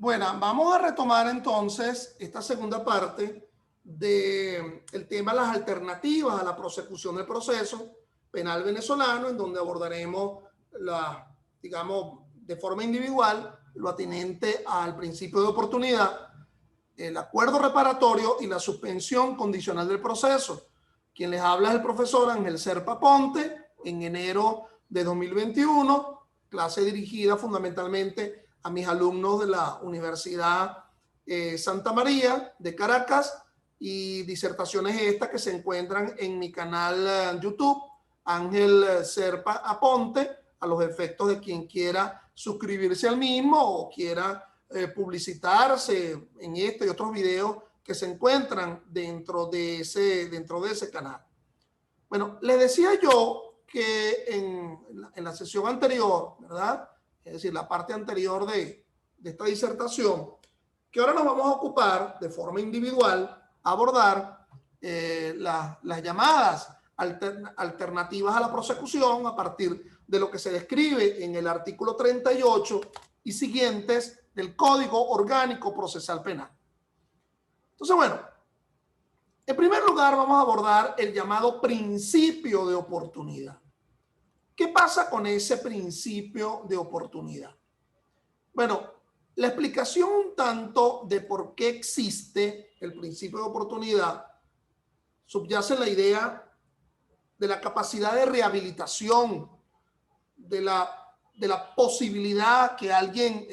Bueno, vamos a retomar entonces esta segunda parte del tema las alternativas a la prosecución del proceso penal venezolano, en donde abordaremos, digamos, de forma individual lo atinente al principio de oportunidad, el acuerdo reparatorio y la suspensión condicional del proceso. Quien les habla es el profesor Ángel Serpa Ponte, en enero de 2021, clase dirigida fundamentalmente a mis alumnos de la Universidad Santa María de Caracas, y disertaciones estas que se encuentran en mi canal YouTube, Ángel Serpa Aponte, a los efectos de quien quiera suscribirse al mismo o quiera publicitarse en este y otros videos que se encuentran dentro de ese canal. Bueno, les decía yo que en la sesión anterior, ¿verdad? Es decir, la parte anterior de esta disertación, que ahora nos vamos a ocupar de forma individual a abordar las llamadas alternativas a la prosecución a partir de lo que se describe en el artículo 38 y siguientes del Código Orgánico Procesal Penal. Entonces, bueno, en primer lugar vamos a abordar el llamado principio de oportunidad. ¿Qué pasa con ese principio de oportunidad? Bueno, la explicación un tanto de por qué existe el principio de oportunidad subyace la idea de la capacidad de rehabilitación, de la posibilidad que alguien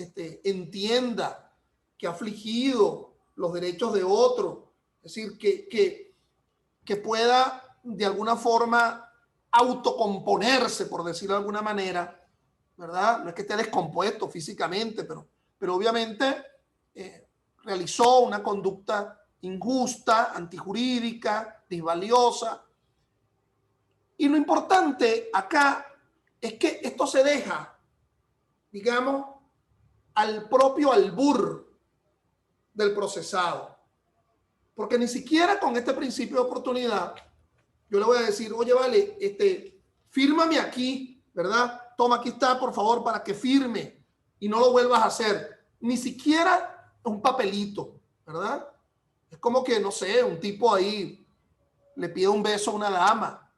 entienda que ha afligido los derechos de otro, es decir, que pueda de alguna forma autocomponerse, por decirlo de alguna manera, ¿verdad? No es que esté descompuesto físicamente, pero obviamente realizó una conducta injusta, antijurídica, disvaliosa. Y lo importante acá es que esto se deja, digamos, al propio albur del procesado. Porque ni siquiera con este principio de oportunidad yo le voy a decir, oye, vale, fírmame aquí, ¿verdad? Toma, aquí está, por favor, para que firme y no lo vuelvas a hacer. Ni siquiera un papelito, ¿verdad? Es como que, no sé, un tipo ahí le pide un beso a una dama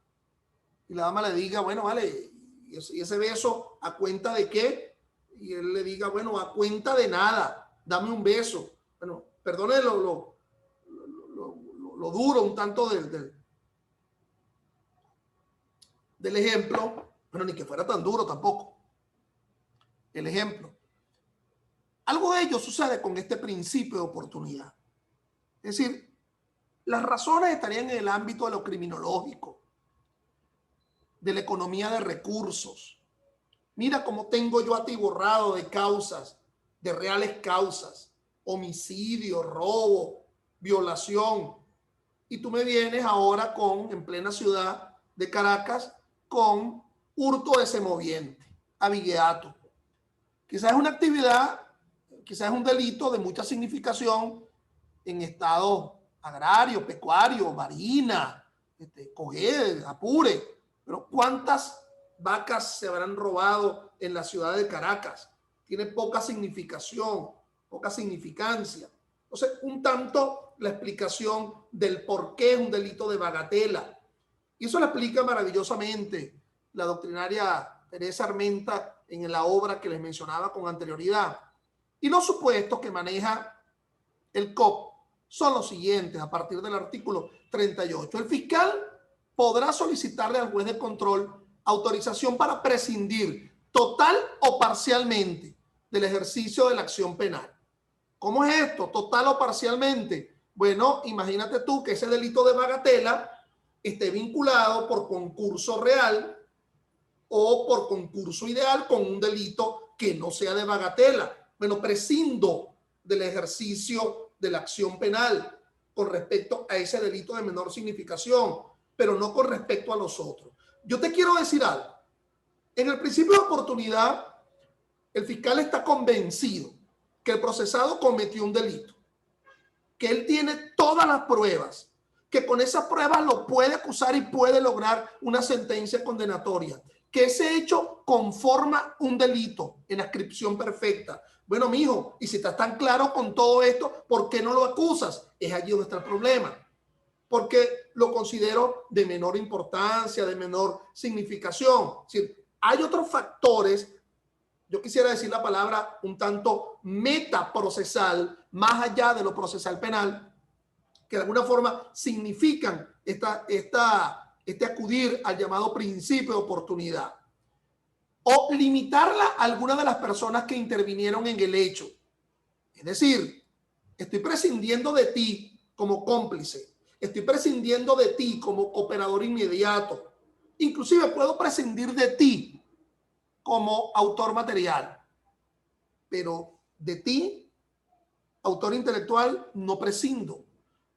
y la dama le diga, bueno, vale, y ese beso, ¿a cuenta de qué? Y él le diga, bueno, a cuenta de nada, dame un beso. Bueno, perdone lo duro un tanto del ejemplo, pero ni que fuera tan duro tampoco. El ejemplo. Algo de ello sucede con este principio de oportunidad. Es decir, las razones estarían en el ámbito de lo criminológico, de la economía de recursos. Mira cómo tengo yo atiborrado de causas, de reales causas, homicidio, robo, violación. Y tú me vienes ahora en plena ciudad de Caracas, con hurto de semoviente, abigeato. Quizás es una actividad, quizás es un delito de mucha significación en estado agrario, pecuario, marina, Coge, Apure. Pero ¿cuántas vacas se habrán robado en la ciudad de Caracas? Tiene poca significación, poca significancia. Entonces, un tanto la explicación del por qué es un delito de bagatela. Y eso lo explica maravillosamente la doctrinaria Teresa Armenta en la obra que les mencionaba con anterioridad. Y los supuestos que maneja el COP son los siguientes a partir del artículo 38. El fiscal podrá solicitarle al juez de control autorización para prescindir total o parcialmente del ejercicio de la acción penal. ¿Cómo es esto? Total o parcialmente. Bueno, imagínate tú que ese delito de bagatela esté vinculado por concurso real o por concurso ideal con un delito que no sea de bagatela. Bueno, prescindo del ejercicio de la acción penal con respecto a ese delito de menor significación, pero no con respecto a los otros. Yo te quiero decir algo. En el principio de oportunidad, el fiscal está convencido que el procesado cometió un delito, que él tiene todas las pruebas, que con esas pruebas lo puede acusar y puede lograr una sentencia condenatoria, que ese hecho conforma un delito en ascripción perfecta. Bueno, mijo, y si estás tan claro con todo esto, ¿por qué no lo acusas? Es allí donde está el problema. Porque lo considero de menor importancia, de menor significación. Es decir, hay otros factores, yo quisiera decir la palabra un tanto metaprocesal, más allá de lo procesal penal, que de alguna forma significan este acudir al llamado principio de oportunidad. O limitarla a alguna de las personas que intervinieron en el hecho. Es decir, estoy prescindiendo de ti como cómplice, estoy prescindiendo de ti como operador inmediato, inclusive puedo prescindir de ti como autor material, pero de ti, autor intelectual, no prescindo.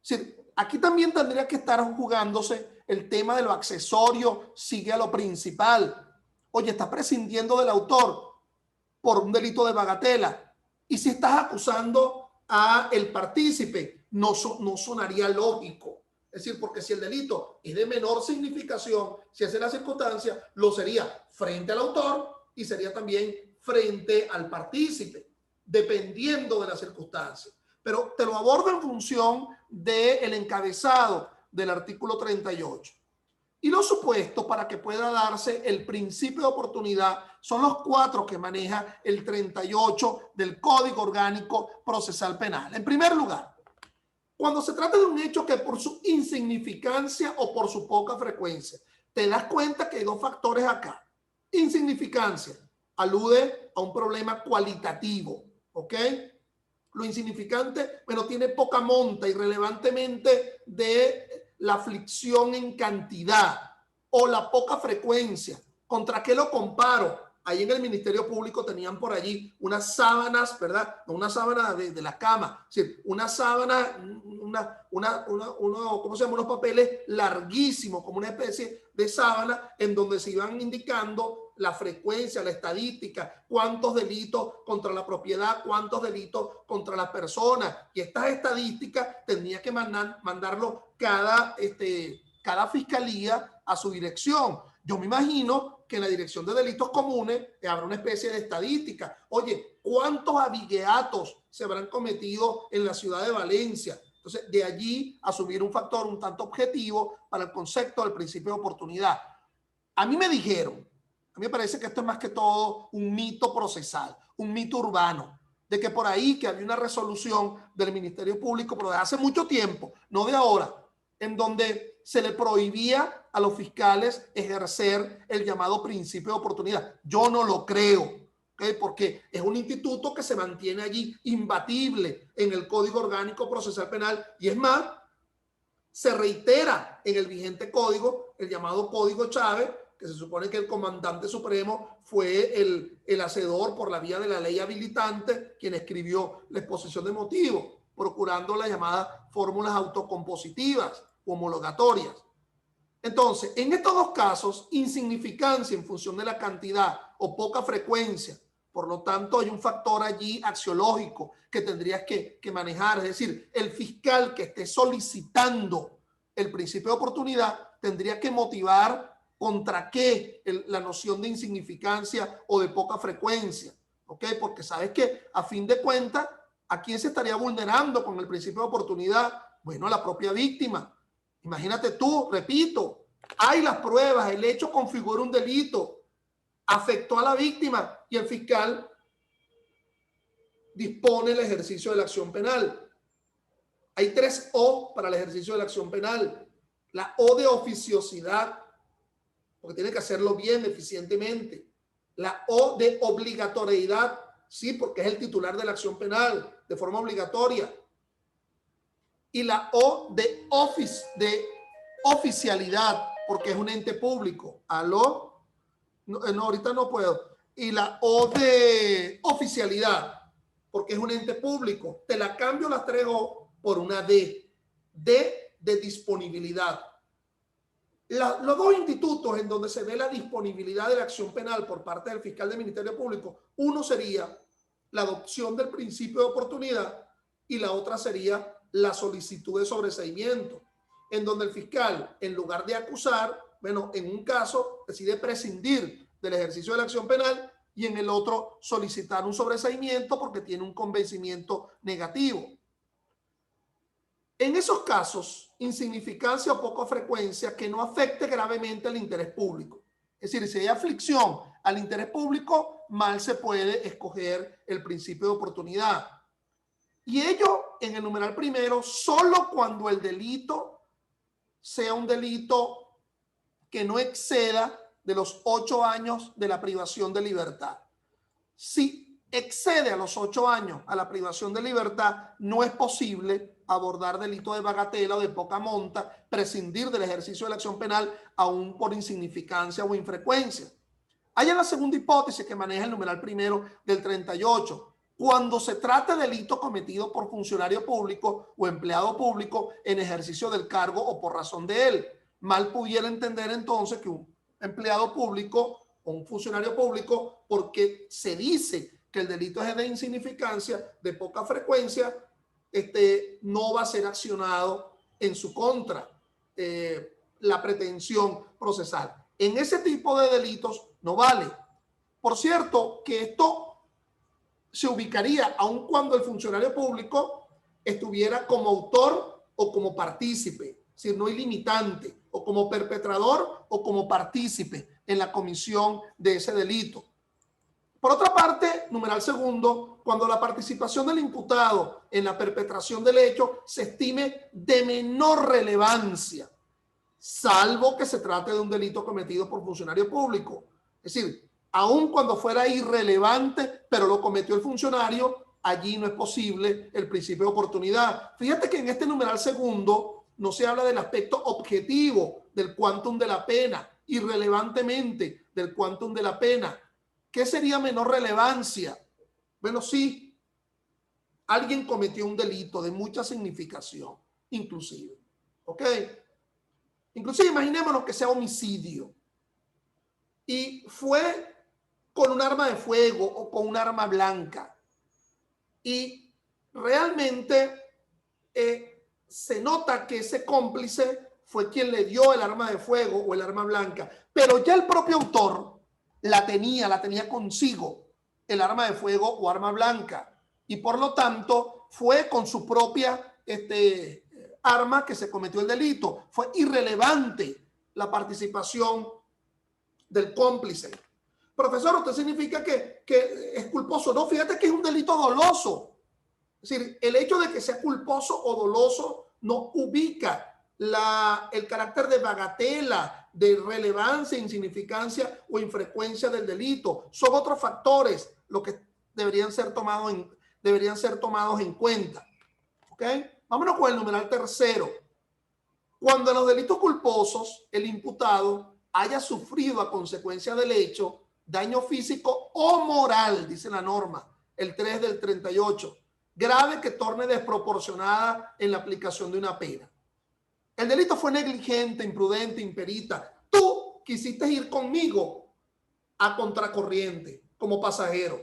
Es decir, aquí también tendría que estar jugándose el tema de lo accesorio, sigue a lo principal. Oye, estás prescindiendo del autor por un delito de bagatela. Y si estás acusando a el partícipe, no sonaría lógico. Es decir, porque si el delito es de menor significación, si esa es la circunstancia, lo sería frente al autor y sería también frente al partícipe, dependiendo de la circunstancia. Pero te lo abordo en función del encabezado del artículo 38. Y los supuestos para que pueda darse el principio de oportunidad son los 4 que maneja el 38 del Código Orgánico Procesal Penal. En primer lugar, cuando se trata de un hecho que por su insignificancia o por su poca frecuencia, te das cuenta que hay 2 factores acá. Insignificancia alude a un problema cualitativo, ¿ok? Lo insignificante, bueno, tiene poca monta irrelevantemente de la aflicción en cantidad o la poca frecuencia. ¿Contra qué lo comparo? Ahí en el Ministerio Público tenían por allí unas sábanas, ¿verdad? No, una sábana de la cama, es decir, una sábana, ¿cómo se llama? Unos papeles larguísimos, como una especie de sábana en donde se iban indicando la frecuencia, la estadística, cuántos delitos contra la propiedad, cuántos delitos contra las personas. Y estas estadísticas tenía que mandarlo cada fiscalía a su dirección. Yo me imagino que en la Dirección de Delitos Comunes habrá una especie de estadística. Oye, ¿cuántos abigeatos se habrán cometido en la ciudad de Valencia? Entonces, de allí asumir un factor un tanto objetivo para el concepto del principio de oportunidad. A mí me dijeron, a mí me parece que esto es más que todo un mito procesal, un mito urbano, de que por ahí que había una resolución del Ministerio Público, pero de hace mucho tiempo, no de ahora, en donde se le prohibía a los fiscales ejercer el llamado principio de oportunidad. Yo no lo creo, ¿okay? Porque es un instituto que se mantiene allí imbatible en el Código Orgánico Procesal Penal y es más, se reitera en el vigente código, el llamado Código Chávez, que se supone que el comandante supremo fue el hacedor por la vía de la ley habilitante, quien escribió la exposición de motivos, procurando las llamadas fórmulas autocompositivas o homologatorias. Entonces, en estos 2 casos, insignificancia en función de la cantidad o poca frecuencia, por lo tanto hay un factor allí axiológico que tendrías que manejar, es decir, el fiscal que esté solicitando el principio de oportunidad tendría que motivar contra qué la noción de insignificancia o de poca frecuencia, ¿ok? Porque sabes que a fin de cuentas, ¿a quién se estaría vulnerando con el principio de oportunidad? Bueno, a la propia víctima. Imagínate tú, repito, hay las pruebas, el hecho configura un delito, afectó a la víctima y el fiscal dispone el ejercicio de la acción penal. Hay 3 O para el ejercicio de la acción penal. La O de oficiosidad, porque tiene que hacerlo bien, eficientemente. La O de obligatoriedad, sí, porque es el titular de la acción penal, de forma obligatoria. Y la O de oficialidad, porque es un ente público. ¿Aló? No, ahorita no puedo. Y la O de oficialidad, porque es un ente público. Te la cambio las 3 O por una D. D de disponibilidad. Los 2 institutos en donde se ve la disponibilidad de la acción penal por parte del fiscal del Ministerio Público, uno sería la adopción del principio de oportunidad y la otra sería la solicitud de sobreseimiento, en donde el fiscal, en lugar de acusar, bueno, en un caso decide prescindir del ejercicio de la acción penal, y en el otro solicitar un sobreseimiento porque tiene un convencimiento negativo. En esos casos, insignificancia o poca frecuencia que no afecte gravemente al interés público. Es decir, si hay aflicción al interés público, mal se puede escoger el principio de oportunidad. Y ello en el numeral primero, solo cuando el delito sea un delito que no exceda de los 8 años de la privación de libertad. Si excede a los 8 años a la privación de libertad, no es posible abordar delito de bagatela o de poca monta, prescindir del ejercicio de la acción penal aún por insignificancia o infrecuencia. Hay en la segunda hipótesis que maneja el numeral primero del 38, cuando se trata de delito cometido por funcionario público o empleado público en ejercicio del cargo o por razón de él. Mal pudiera entender entonces que un empleado público o un funcionario público, porque se dice que el delito es de insignificancia, de poca frecuencia, no va a ser accionado en su contra la pretensión procesal. En ese tipo de delitos no vale. Por cierto, que esto se ubicaría aun cuando el funcionario público estuviera como autor o como partícipe, es decir, no ilimitante, o como perpetrador o como partícipe en la comisión de ese delito. Por otra parte, numeral segundo, cuando la participación del imputado en la perpetración del hecho se estime de menor relevancia, salvo que se trate de un delito cometido por funcionario público. Es decir, aun cuando fuera irrelevante, pero lo cometió el funcionario, allí no es posible el principio de oportunidad. Fíjate que en este numeral segundo no se habla del aspecto objetivo del quantum de la pena, irrelevantemente del quantum de la pena. ¿Qué sería menor relevancia? Bueno, sí, alguien cometió un delito de mucha significación, inclusive. ¿Ok? Inclusive imaginémonos que sea homicidio y fue con un arma de fuego o con un arma blanca. Y realmente se nota que ese cómplice fue quien le dio el arma de fuego o el arma blanca, pero ya el propio autor la tenía consigo, el arma de fuego o arma blanca, y por lo tanto fue con su propia arma que se cometió el delito. Fue irrelevante la participación del cómplice. Profesor, ¿usted significa que es culposo? No, fíjate que es un delito doloso. Es decir, el hecho de que sea culposo o doloso no ubica el carácter de bagatela, de relevancia, insignificancia o infrecuencia del delito. Son otros factores los que deberían ser tomados en cuenta. ¿Ok? Vámonos con el numeral tercero. Cuando en los delitos culposos el imputado haya sufrido a consecuencia del hecho daño físico o moral, dice la norma, el 3 del 38, grave que torne desproporcionada en la aplicación de una pena. El delito fue negligente, imprudente, imperita. Tú quisiste ir conmigo a contracorriente como pasajero.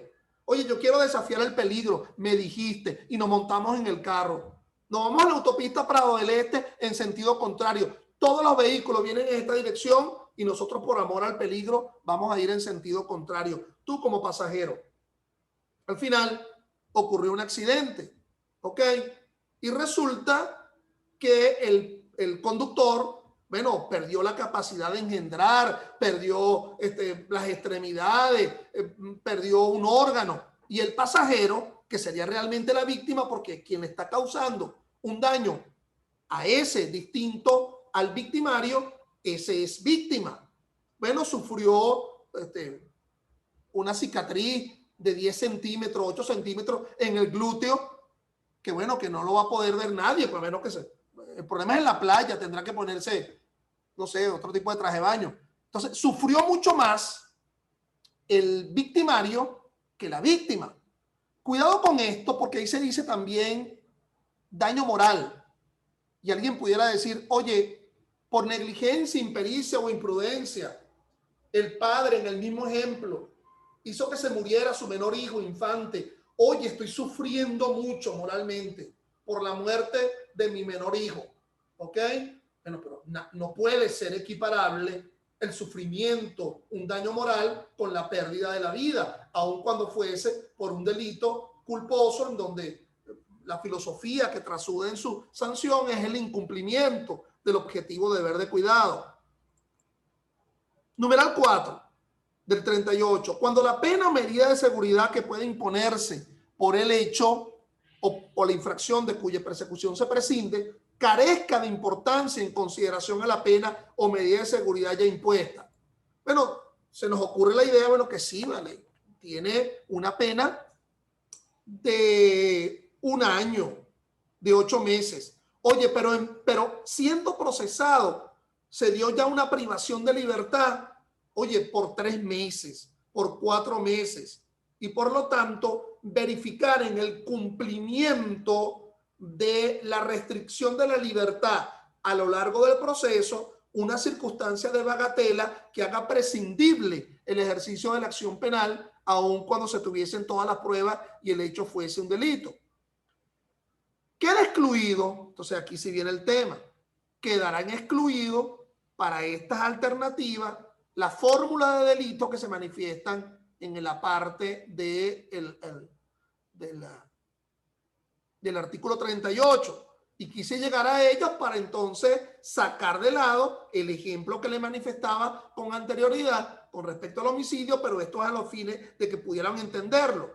Oye, yo quiero desafiar el peligro, me dijiste, y nos montamos en el carro. Nos vamos a la autopista Prado del Este en sentido contrario. Todos los vehículos vienen en esta dirección y nosotros por amor al peligro vamos a ir en sentido contrario. Tú como pasajero. Al final ocurrió un accidente, ¿ok? Y resulta que el conductor, bueno, perdió la capacidad de engendrar, perdió las extremidades, perdió un órgano. Y el pasajero, que sería realmente la víctima, porque quien le está causando un daño a ese distinto al victimario, ese es víctima. Bueno, sufrió una cicatriz de 10 centímetros, 8 centímetros en el glúteo, que bueno, que no lo va a poder ver nadie, pues menos que el problema es en la playa, tendrá que ponerse, no sé, otro tipo de traje de baño. Entonces, sufrió mucho más el victimario que la víctima. Cuidado con esto, porque ahí se dice también daño moral. Y alguien pudiera decir, oye, por negligencia, impericia o imprudencia, el padre en el mismo ejemplo hizo que se muriera su menor hijo, infante. Oye, estoy sufriendo mucho moralmente por la muerte de mi menor hijo. ¿Ok? Bueno, pero no puede ser equiparable el sufrimiento, un daño moral con la pérdida de la vida, aun cuando fuese por un delito culposo en donde la filosofía que trasuda en su sanción es el incumplimiento del objetivo deber de cuidado. Numeral 4 del 38. Cuando la pena o medida de seguridad que puede imponerse por el hecho o la infracción de cuya persecución se prescinde carezca de importancia en consideración a la pena o medida de seguridad ya impuesta. Bueno, se nos ocurre la idea, bueno, que sí, vale, tiene una pena de 1 año, de 8 meses. Oye, pero siendo procesado, se dio ya una privación de libertad, oye, por 3 meses, por 4 meses. Y por lo tanto, verificar en el cumplimiento de la restricción de la libertad a lo largo del proceso una circunstancia de bagatela que haga prescindible el ejercicio de la acción penal, aun cuando se tuviesen todas las pruebas y el hecho fuese un delito. Queda excluido, entonces aquí sí viene el tema, quedarán excluidos para estas alternativas la fórmula de delitos que se manifiestan en la parte del artículo 38. Y quise llegar a ellos para entonces sacar de lado el ejemplo que le manifestaba con anterioridad con respecto al homicidio, pero esto es a los fines de que pudieran entenderlo.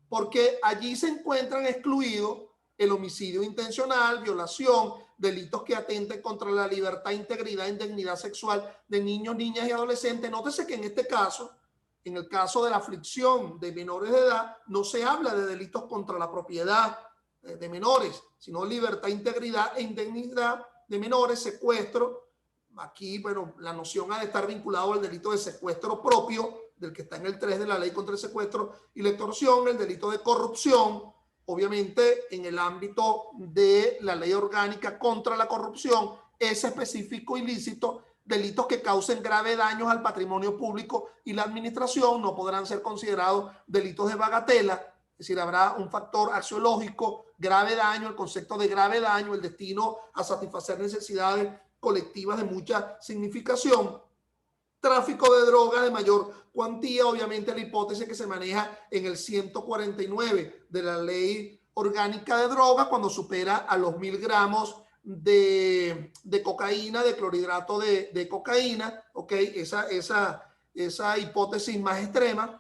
Porque allí se encuentran excluidos el homicidio intencional, violación, delitos que atenten contra la libertad, integridad e indignidad sexual de niños, niñas y adolescentes. Nótese que en este caso, en el caso de la aflicción de menores de edad, no se habla de delitos contra la propiedad de menores, sino libertad, integridad e indignidad de menores, secuestro. Aquí, bueno, la noción ha de estar vinculado al delito de secuestro propio, del que está en el 3 de la ley contra el secuestro y la extorsión, el delito de corrupción, obviamente en el ámbito de la ley orgánica contra la corrupción, es específico ilícito, delitos que causen graves daños al patrimonio público y la administración no podrán ser considerados delitos de bagatela. Es decir, habrá un factor axiológico, grave daño, el concepto de grave daño, el destino a satisfacer necesidades colectivas de mucha significación. Tráfico de drogas de mayor cuantía, obviamente la hipótesis que se maneja en el 149 de la ley orgánica de drogas, cuando supera a los 1000 gramos de cocaína, de clorhidrato de cocaína, ¿ok? Esa hipótesis más extrema.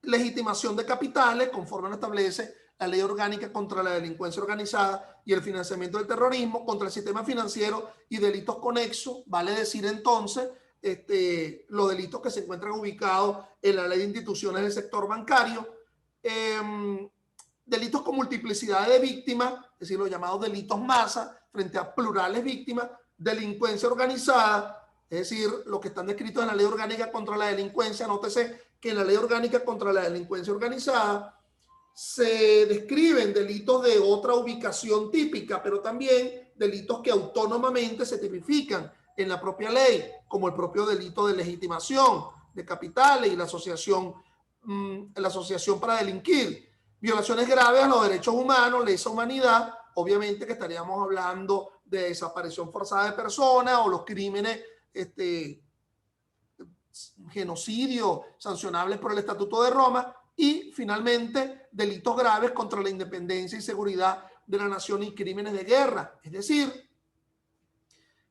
Legitimación de capitales, conforme lo establece la ley orgánica contra la delincuencia organizada y el financiamiento del terrorismo, contra el sistema financiero y delitos conexos, vale decir entonces los delitos que se encuentran ubicados en la ley de instituciones del sector bancario, delitos con multiplicidad de víctimas, es decir, los llamados delitos masa frente a plurales víctimas, delincuencia organizada, es decir, los que están descritos en la ley orgánica contra la delincuencia. Nótese que en la ley orgánica contra la delincuencia organizada se describen delitos de otra ubicación típica, pero también delitos que autónomamente se tipifican en la propia ley, como el propio delito de legitimación de capitales y la asociación para delinquir. Violaciones graves a los derechos humanos, lesa humanidad, obviamente que estaríamos hablando de desaparición forzada de personas o los crímenes genocidio sancionables por el Estatuto de Roma. Y finalmente, delitos graves contra la independencia y seguridad de la nación y crímenes de guerra. Es decir,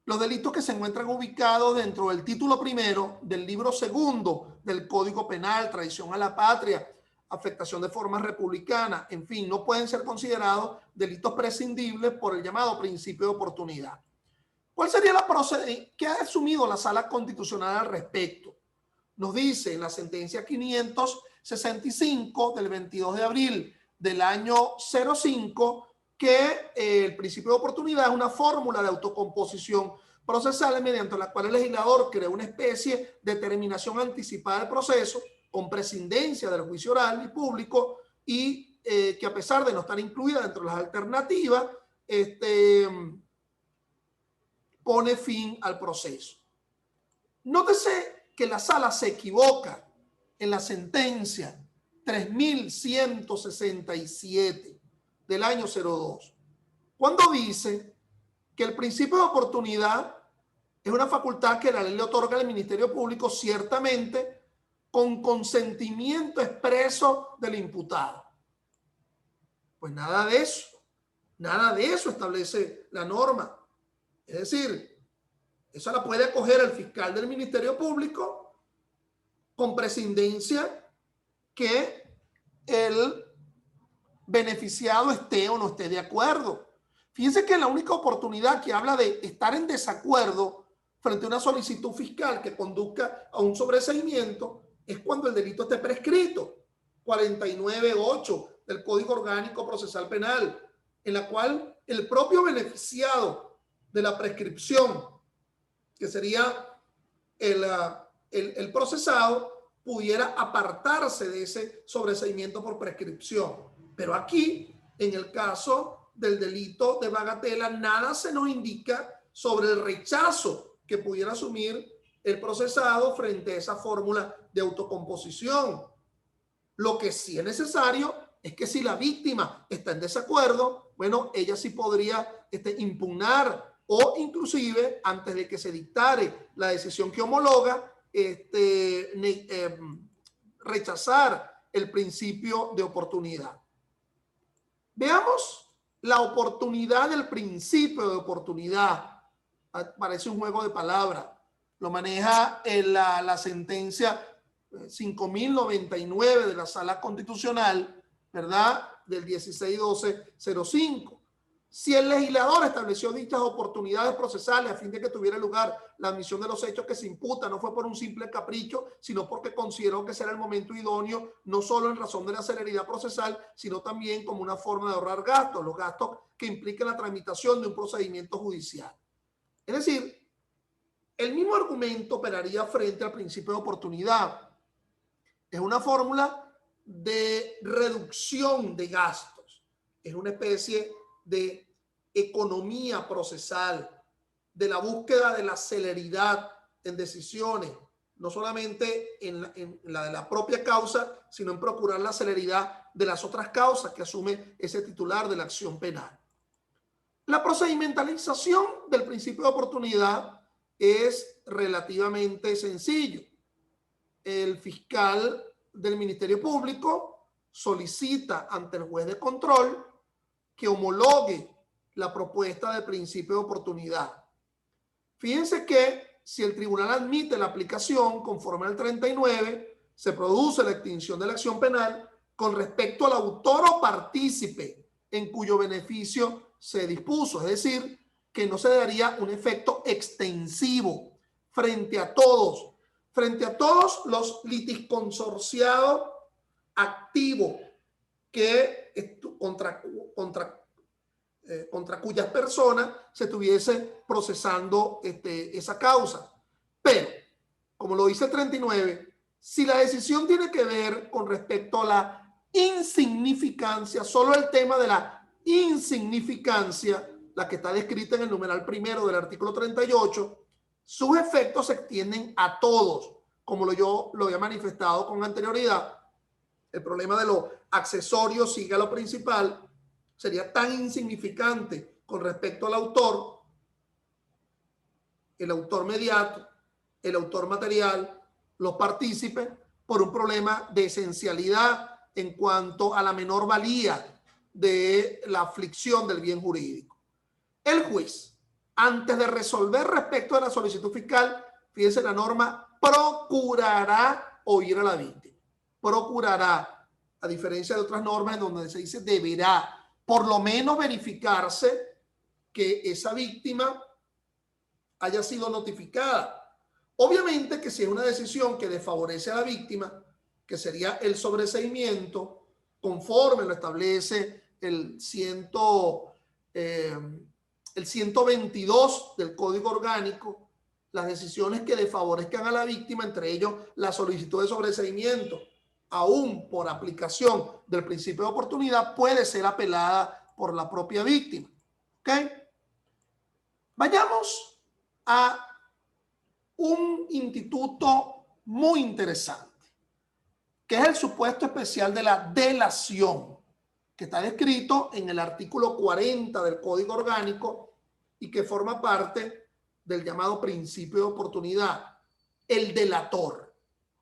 los delitos que se encuentran ubicados dentro del título primero del libro segundo del Código Penal, traición a la patria, afectación de formas republicanas, en fin, no pueden ser considerados delitos prescindibles por el llamado principio de oportunidad. ¿Cuál sería la procedencia? ¿Qué ha asumido la Sala Constitucional al respecto? Nos dice en la sentencia 565 del 22 de abril del año 05 que el principio de oportunidad es una fórmula de autocomposición procesal mediante la cual el legislador crea una especie de terminación anticipada del proceso con prescindencia del juicio oral y público y que a pesar de no estar incluida dentro de las alternativas, pone fin al proceso. Nótese que la sala se equivoca en la sentencia 3167 del año 02, cuando dice que el principio de oportunidad Es una facultad que la ley le otorga al Ministerio Público, ciertamente con consentimiento expreso del imputado. Pues nada de eso establece la norma. Es decir, eso la puede acoger el fiscal del Ministerio Público con prescindencia que el beneficiado esté o no esté de acuerdo. Fíjense que la única oportunidad que habla de estar en desacuerdo frente a una solicitud fiscal que conduzca a un sobreseimiento es cuando el delito esté prescrito, 49.8 del Código Orgánico Procesal Penal, en la cual el propio beneficiado de la prescripción, que sería el procesado, pudiera apartarse de ese sobreseimiento por prescripción. Pero aquí, en el caso del delito de bagatela, nada se nos indica sobre el rechazo que pudiera asumir el procesado frente a esa fórmula de autocomposición. Lo que sí es necesario es que si la víctima está en desacuerdo, bueno, ella sí podría impugnar o inclusive antes de que se dictare la decisión que homologa, rechazar el principio de oportunidad. Veamos la oportunidad del principio de oportunidad. Parece un juego de palabras. Lo maneja la sentencia 5099 de la Sala Constitucional, ¿verdad? Del 16-12-05. Si el legislador estableció dichas oportunidades procesales a fin de que tuviera lugar la admisión de los hechos que se imputan, no fue por un simple capricho, sino porque consideró que será el momento idóneo, no solo en razón de la celeridad procesal, sino también como una forma de ahorrar gastos, los gastos que implica la tramitación de un procedimiento judicial. Es decir, el mismo argumento operaría frente al principio de oportunidad. Es una fórmula de reducción de gastos. Es una especie de economía procesal, de la búsqueda de la celeridad en decisiones, no solamente en la de la propia causa, sino en procurar la celeridad de las otras causas que asume ese titular de la acción penal. La procedimentalización del principio de oportunidad es relativamente sencillo. El fiscal del Ministerio Público solicita ante el juez de control que homologue la propuesta de principio de oportunidad. Fíjense que si el tribunal admite la aplicación conforme al 39, se produce la extinción de la acción penal con respecto al autor o partícipe en cuyo beneficio se dispuso. Es decir, que no se daría un efecto extensivo frente a todos los litisconsorciados activos que contra cuyas personas se estuviese procesando esa causa. Pero, como lo dice el 39, si la decisión tiene que ver con respecto a la insignificancia, solo el tema de la insignificancia, la que está descrita en el numeral primero del artículo 38, sus efectos se extienden a todos, como yo lo había manifestado con anterioridad. El problema de lo accesorio sigue a lo principal, sería tan insignificante con respecto al autor, el autor mediato, el autor material, los partícipes, por un problema de esencialidad en cuanto a la menor valía de la aflicción del bien jurídico. El juez, antes de resolver respecto de la solicitud fiscal, fíjense la norma, procurará oír a la víctima. Procurará, a diferencia de otras normas en donde se dice deberá, por lo menos verificarse que esa víctima haya sido notificada. Obviamente que si es una decisión que desfavorece a la víctima, que sería el sobreseimiento, conforme lo establece el 122 del Código Orgánico, las decisiones que desfavorezcan a la víctima, entre ellos la solicitud de sobreseimiento, aún por aplicación del principio de oportunidad, puede ser apelada por la propia víctima. ¿Ok? Vayamos a un instituto muy interesante, que es el supuesto especial de la delación, que está descrito en el artículo 40 del Código Orgánico y que forma parte del llamado principio de oportunidad, el delator,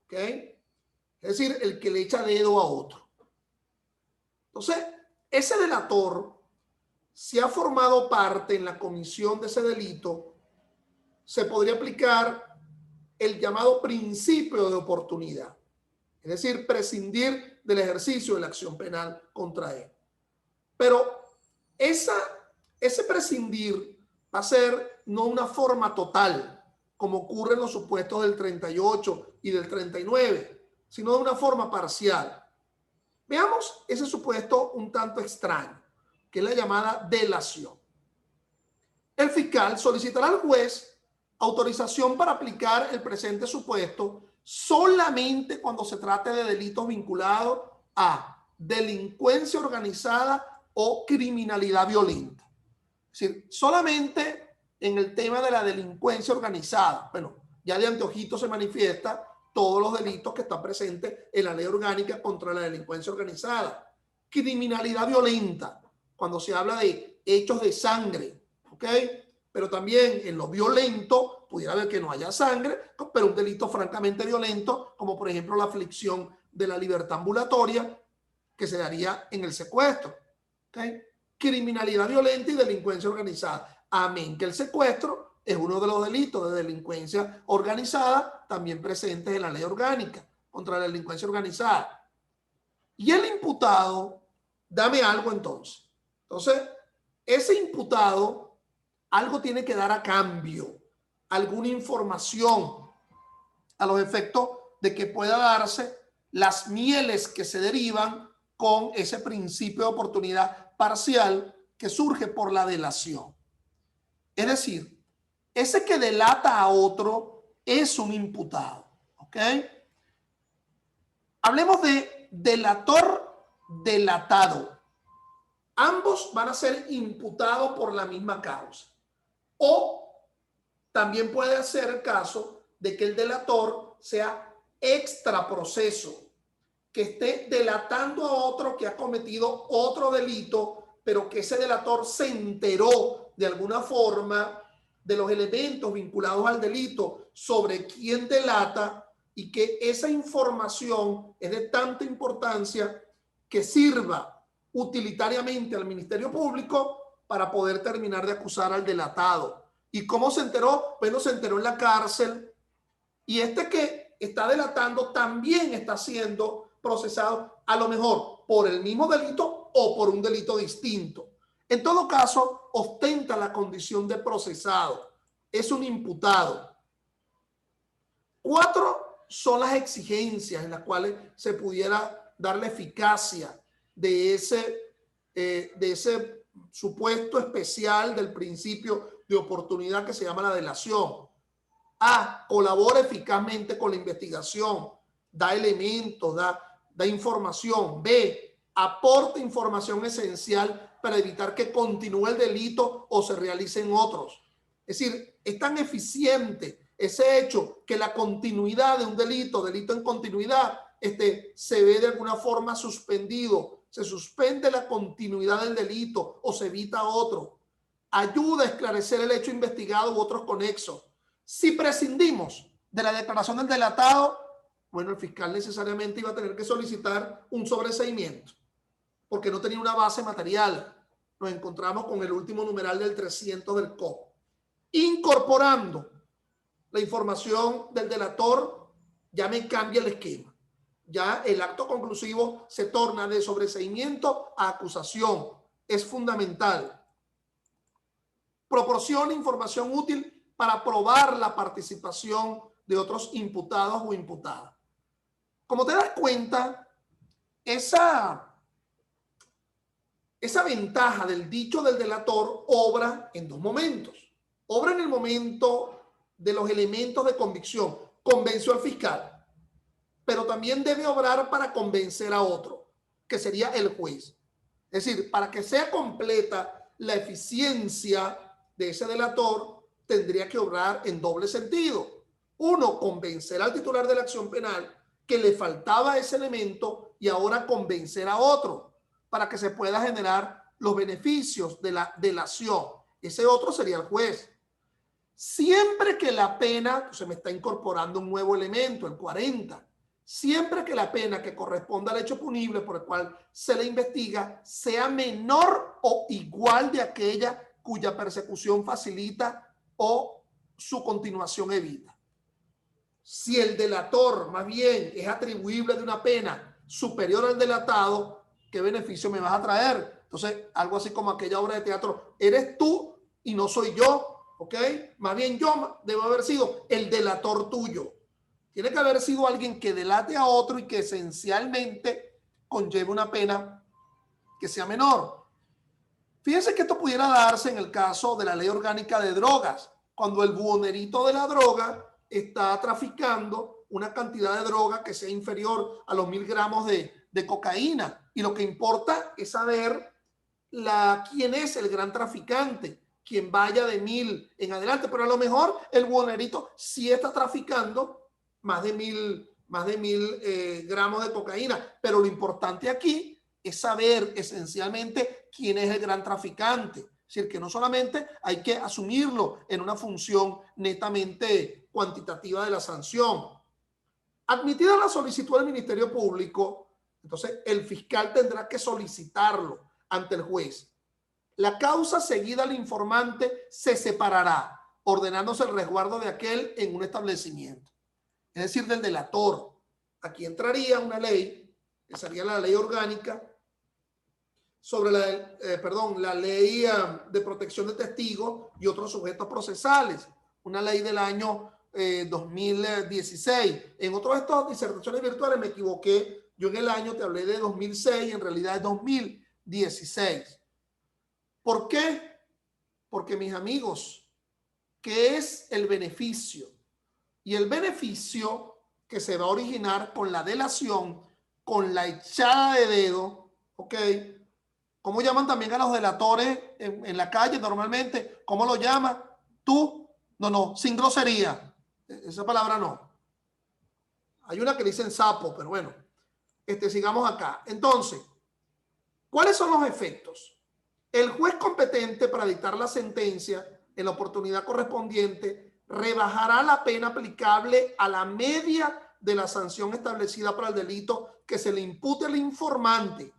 ¿ok? Es decir, el que le echa dedo a otro. Entonces, ese delator, si ha formado parte en la comisión de ese delito, se podría aplicar el llamado principio de oportunidad, es decir, prescindir del ejercicio de la acción penal contra él. Pero ese prescindir va a ser no una forma total, como ocurre en los supuestos del 38 y del 39, sino de una forma parcial. Veamos ese supuesto un tanto extraño, que es la llamada delación. El fiscal solicitará al juez autorización para aplicar el presente supuesto solamente cuando se trate de delitos vinculados a delincuencia organizada o criminalidad violenta. Es decir, solamente en el tema de la delincuencia organizada. Bueno, ya de anteojito se manifiesta todos los delitos que están presentes en la ley orgánica contra la delincuencia organizada. Criminalidad violenta, cuando se habla de hechos de sangre, ¿ok? Pero también en lo violento pudiera haber que no haya sangre, pero un delito francamente violento, como por ejemplo la aflicción de la libertad ambulatoria, que se daría en el secuestro. ¿Okay? Criminalidad violenta y delincuencia organizada. Amén, que el secuestro es uno de los delitos de delincuencia organizada también presentes en la ley orgánica contra la delincuencia organizada. Y el imputado, dame algo entonces. Entonces, ese imputado algo tiene que dar a cambio, alguna información a los efectos de que pueda darse las mieles que se derivan con ese principio de oportunidad parcial que surge por la delación. Es decir, ese que delata a otro es un imputado, ¿ok? Hablemos de delator, delatado. Ambos van a ser imputados por la misma causa. O también puede ser el caso de que el delator sea extraproceso, que esté delatando a otro que ha cometido otro delito, pero que ese delator se enteró de alguna forma de los elementos vinculados al delito sobre quién delata y que esa información es de tanta importancia que sirva utilitariamente al Ministerio Público para poder terminar de acusar al delatado. ¿Y cómo se enteró? Bueno, se enteró en la cárcel y este que está delatando también está siendo procesado a lo mejor por el mismo delito o por un delito distinto. En todo caso, ostenta la condición de procesado. Es un imputado. 4 son las exigencias en las cuales se pudiera dar la eficacia de ese supuesto especial del principio de oportunidad que se llama la delación. A, colabora eficazmente con la investigación, da elementos, da información. B, aporta información esencial para evitar que continúe el delito o se realicen otros. Es decir, es tan eficiente ese hecho que la continuidad de un delito en continuidad, se ve de alguna forma suspendido. Se suspende la continuidad del delito o se evita otro. Ayuda a esclarecer el hecho investigado u otros conexos. Si prescindimos de la declaración del delatado, bueno, el fiscal necesariamente iba a tener que solicitar un sobreseimiento porque no tenía una base material. Nos encontramos con el último numeral del 300 del COP. Incorporando la información del delator, ya me cambia el esquema. Ya el acto conclusivo se torna de sobreseimiento a acusación. Es fundamental. Proporciona información útil para probar la participación de otros imputados o imputadas. Como te das cuenta, esa ventaja del dicho del delator obra en 2 momentos. Obra en el momento de los elementos de convicción. Convenció al fiscal, pero también debe obrar para convencer a otro, que sería el juez. Es decir, para que sea completa la eficiencia de ese delator, tendría que obrar en doble sentido. Uno, convencer al titular de la acción penal que le faltaba ese elemento y ahora convencer a otro para que se pueda generar los beneficios de la delación. Ese otro sería el juez. Siempre que la pena, se me está incorporando un nuevo elemento, el 40, siempre que la pena que corresponda al hecho punible por el cual se le investiga sea menor o igual de aquella cuya persecución facilita o su continuación evita. Si el delator más bien es atribuible de una pena superior al delatado, ¿qué beneficio me vas a traer? Entonces, algo así como aquella obra de teatro, eres tú y no soy yo, ¿ok? Más bien yo debo haber sido el delator tuyo. Tiene que haber sido alguien que delate a otro y que esencialmente conlleve una pena que sea menor. Fíjense que esto pudiera darse en el caso de la ley orgánica de drogas, cuando el buhonerito de la droga está traficando una cantidad de droga que sea inferior a los 1000 gramos de cocaína. Y lo que importa es saber quién es el gran traficante, quien vaya de 1000 en adelante. Pero a lo mejor el buhonerito sí está traficando más de 1000 gramos de cocaína. Pero lo importante aquí es saber esencialmente quién es el gran traficante. Es decir, que no solamente hay que asumirlo en una función netamente cuantitativa de la sanción. Admitida la solicitud del Ministerio Público, entonces el fiscal tendrá que solicitarlo ante el juez. La causa seguida al informante se separará, ordenándose el resguardo de aquel en un establecimiento. Es decir, del delator. Aquí entraría una ley, que sería la ley orgánica, sobre la ley de protección de testigos y otros sujetos procesales, una ley del año 2016. En otro de estas disertaciones virtuales me equivoqué, yo en el año te hablé de 2006, en realidad es 2016. ¿Por qué? Porque, mis amigos, ¿qué es el beneficio? Y el beneficio que se va a originar con la delación, con la echada de dedo, ¿ok? ¿Cómo llaman también a los delatores en la calle normalmente? ¿Cómo lo llaman? Tú. No, sin grosería. Esa palabra no. Hay una que dicen sapo, pero bueno. Sigamos acá. Entonces, ¿cuáles son los efectos? El juez competente para dictar la sentencia en la oportunidad correspondiente rebajará la pena aplicable a la media de la sanción establecida para el delito que se le impute al informante.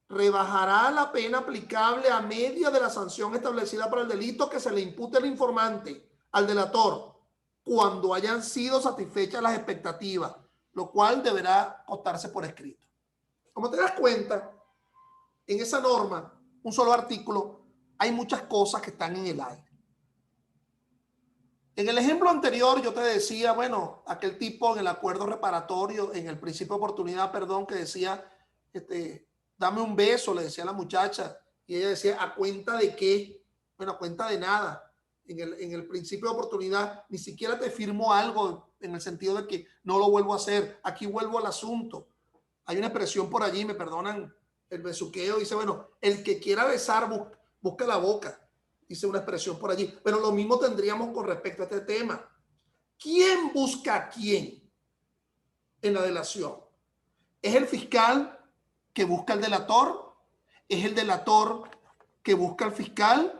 Rebajará la pena aplicable a media de la sanción establecida para el delito que se le impute al informante, al delator, cuando hayan sido satisfechas las expectativas, lo cual deberá contarse por escrito. Como te das cuenta, en esa norma, un solo artículo, hay muchas cosas que están en el aire. En el ejemplo anterior yo te decía, bueno, aquel tipo en el acuerdo reparatorio, en el principio de oportunidad, perdón, que decía, dame un beso, le decía a la muchacha, y ella decía, ¿a cuenta de qué? Bueno, a cuenta de nada. En el principio de oportunidad ni siquiera te firmo algo en el sentido de que no lo vuelvo a hacer. Aquí vuelvo al asunto. Hay una expresión por allí, me perdonan el besuqueo, dice, bueno, el que quiera besar busca la boca. Dice una expresión por allí. Pero lo mismo tendríamos con respecto a este tema. ¿Quién busca a quién en la delación? ¿Es el fiscal que busca al delator? ¿Es el delator que busca al fiscal?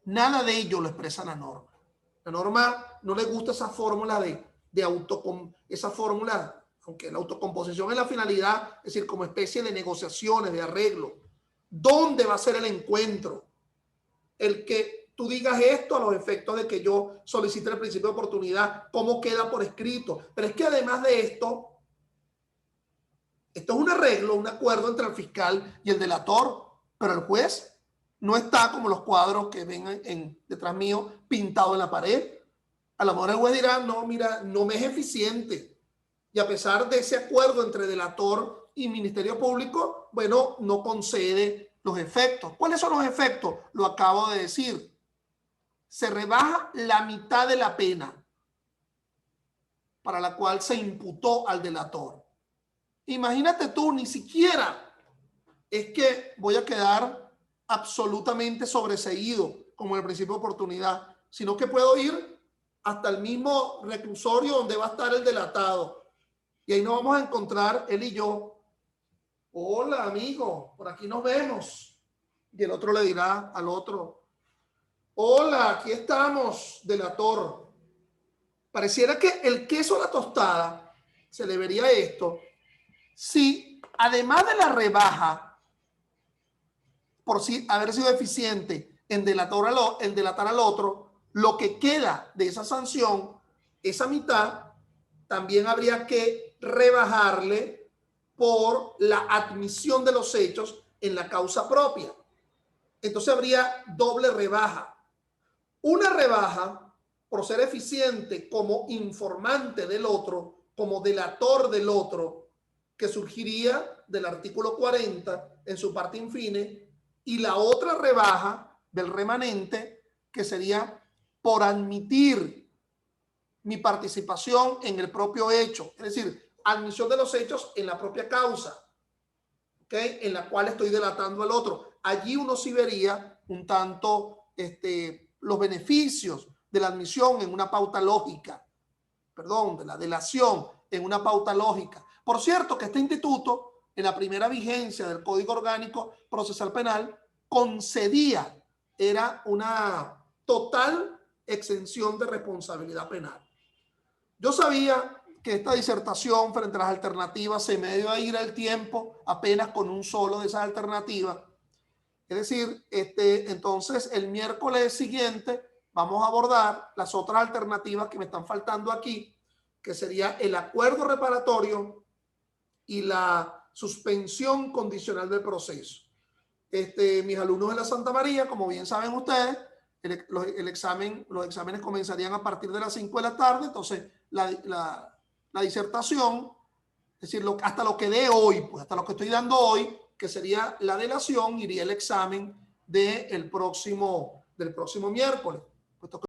Nada de ello lo expresa la norma. La norma no le gusta esa fórmula esa fórmula, aunque la autocomposición es la finalidad, es decir, como especie de negociaciones, de arreglo. ¿Dónde va a ser el encuentro? El que tú digas esto a los efectos de que yo solicite el principio de oportunidad, cómo queda por escrito. Pero es que además de esto es un arreglo, un acuerdo entre el fiscal y el delator, pero el juez no está como los cuadros que ven detrás mío pintados en la pared. A lo mejor el juez dirá, no, mira, no me es eficiente. Y a pesar de ese acuerdo entre delator y Ministerio Público, bueno, no concede los efectos. ¿Cuáles son los efectos? Lo acabo de decir. Se rebaja la mitad de la pena para la cual se imputó al delator. Imagínate tú, ni siquiera es que voy a quedar absolutamente sobreseído como en el principio de oportunidad, sino que puedo ir hasta el mismo reclusorio donde va a estar el delatado. Y ahí nos vamos a encontrar él y yo. Hola, amigo, por aquí nos vemos. Y el otro le dirá al otro, Hola, aquí estamos, delator. Pareciera que el queso a la tostada se le vería esto si, además de la rebaja, por si haber sido eficiente en delatar al otro, lo que queda de esa sanción, esa mitad, también habría que rebajarle por la admisión de los hechos en la causa propia. Entonces habría doble rebaja. Una rebaja por ser eficiente como informante del otro, como delator del otro, que surgiría del artículo 40 en su parte infine, y la otra rebaja del remanente, que sería por admitir mi participación en el propio hecho, es decir, admisión de los hechos en la propia causa, ¿okay? En la cual estoy delatando al otro. Allí uno sí vería un tanto los beneficios de la admisión en una pauta lógica, perdón, de la delación en una pauta lógica. Por cierto, que este instituto, en la primera vigencia del Código Orgánico Procesal Penal, concedía, era una total exención de responsabilidad penal. Yo sabía que esta disertación frente a las alternativas se me iba a ir al tiempo apenas con un solo de esas alternativas. Es decir, entonces el miércoles siguiente vamos a abordar las otras alternativas que me están faltando aquí, que sería el acuerdo reparatorio y la suspensión condicional del proceso. Mis alumnos de la Santa María, como bien saben ustedes, los exámenes comenzarían a partir de las 5 de la tarde, entonces la disertación, es decir, hasta lo que dé hoy, pues hasta lo que estoy dando hoy, que sería la delación, iría el examen del próximo miércoles.